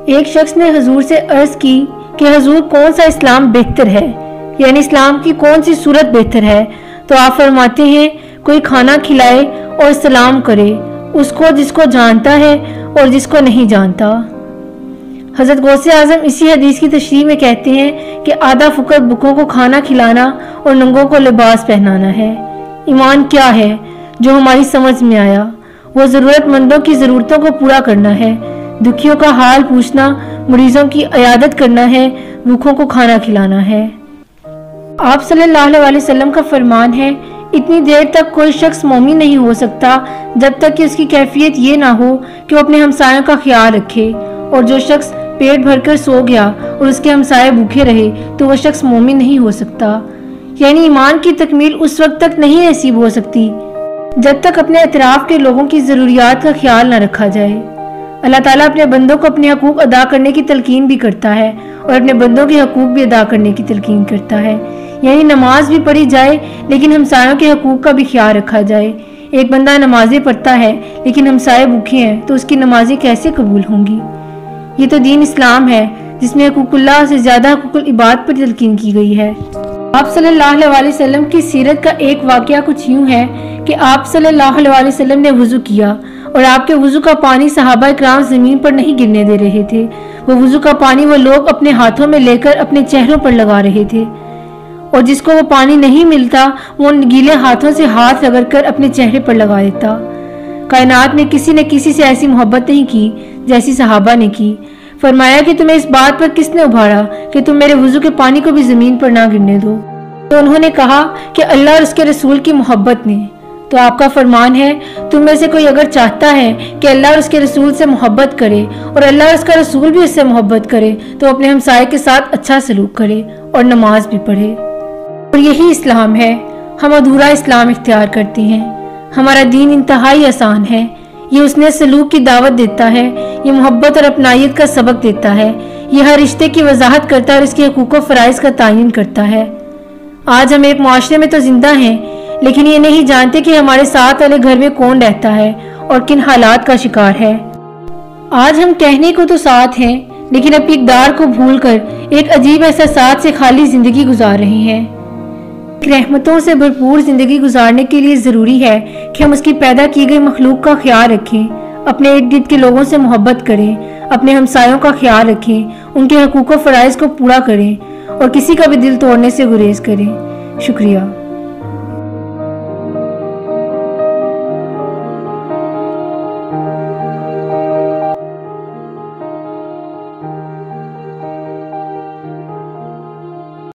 ایک شخص نے حضور سے عرض کی کہ حضور کون سا اسلام بہتر ہے، یعنی اسلام کی کون سی صورت بہتر ہے؟ تو آپ فرماتے ہیں کوئی کھانا کھلائے اور سلام کرے اس کو جس کو جانتا ہے اور جس کو نہیں جانتا۔ حضرت غوث اعظم اسی حدیث کی تشریح میں کہتے ہیں کہ آدھا فقر بکوں کو کھانا کھلانا اور ننگوں کو لباس پہنانا ہے۔ ایمان کیا ہے جو ہماری سمجھ میں آیا؟ وہ ضرورت مندوں کی ضرورتوں کو پورا کرنا ہے، دکھیوں کا حال پوچھنا، مریضوں کی عیادت کرنا ہے، بھوکوں کو کھانا کھلانا ہے۔ آپ صلی اللہ علیہ وسلم کا فرمان ہے، اتنی دیر تک کوئی شخص مومن نہیں ہو سکتا جب تک کہ اس کی کیفیت یہ نہ ہو کہ وہ اپنے ہمسایوں کا خیال رکھے، اور جو شخص پیٹ بھر کر سو گیا اور اس کے ہمسائے بھوکے رہے تو وہ شخص مومن نہیں ہو سکتا۔ یعنی ایمان کی تکمیل اس وقت تک نہیں نصیب ہو سکتی جب تک اپنے اطراف کے لوگوں کی ضروریات کا خیال نہ رکھا جائے۔ اللہ تعالیٰ اپنے بندوں کو اپنے حقوق ادا کرنے کی تلقین بھی کرتا ہے اور اپنے بندوں کے حقوق بھی ادا کرنے کی تلقین کرتا ہے، یعنی نماز بھی پڑھی جائے لیکن ہمسایوں کے حقوق کا بھی خیال رکھا جائے۔ ایک بندہ نمازیں پڑھتا ہے لیکن ہمسائے بھوکے ہیں تو اس کی نمازیں کیسے قبول ہوں گی؟ یہ تو دین اسلام ہے جس میں حقوق اللہ سے زیادہ حقوق العباد پر تلقین کی گئی ہے۔ آپ صلی اللہ علیہ وسلم کی سیرت کا ایک واقعہ کچھ یوں ہے کہ آپ صلی اللہ علیہ وسلم نے وضو کیا اور آپ کے وضو کا پانی صحابہ کرام زمین پر نہیں گرنے دے رہے تھے۔ وہ وضو کا پانی وہ لوگ اپنے ہاتھوں میں لے کر اپنے چہروں پر لگا رہے تھے، اور جس کو وہ پانی نہیں ملتا وہ ان گیلے ہاتھوں سے ہاتھ رگڑ کر اپنے چہرے پر لگا دیتا۔ کائنات میں کسی نے کسی سے ایسی محبت نہیں کی جیسی صحابہ نے کی۔ فرمایا کہ تمہیں اس بات پر کس نے ابھارا کہ تم میرے وضو کے پانی کو بھی زمین پر نہ گرنے دو؟ تو انہوں نے کہا کہ اللہ اور اس کے رسول کی محبت نے۔ تو آپ کا فرمان ہے تم میں سے کوئی اگر چاہتا ہے کہ اللہ اور اس کے رسول سے محبت کرے اور اللہ اور اس کا رسول بھی اس سے محبت کرے تو اپنے ہمسائے کے ساتھ اچھا سلوک کرے اور نماز بھی پڑھے۔ اور یہی اسلام ہے۔ ہم ادھورا اسلام اختیار کرتے ہیں۔ ہمارا دین انتہائی آسان ہے۔ یہ حسن سلوک کی دعوت دیتا ہے، یہ محبت اور اپنائیت کا سبق دیتا ہے، یہ ہر رشتے کی وضاحت کرتا ہے اور اس کے حقوق و فرائض کا تعین کرتا ہے۔ آج ہم ایک معاشرے میں تو زندہ ہیں لیکن یہ نہیں جانتے کہ ہمارے ساتھ والے گھر میں کون رہتا ہے اور کن حالات کا شکار ہے۔ آج ہم کہنے کو تو ساتھ ہیں لیکن اپنی اقدار کو بھول کر ایک عجیب احساسات سے خالی زندگی گزار رہے ہیں۔ رحمتوں سے بھرپور زندگی گزارنے کے لیے ضروری ہے کہ ہم اس کی پیدا کی گئی مخلوق کا خیال رکھیں، اپنے ارد گرد کے لوگوں سے محبت کریں، اپنے ہمسایوں کا خیال رکھیں، ان کے حقوق و فرائض کو پورا کریں اور کسی کا بھی دل توڑنے سے گریز کریں۔ شکریہ۔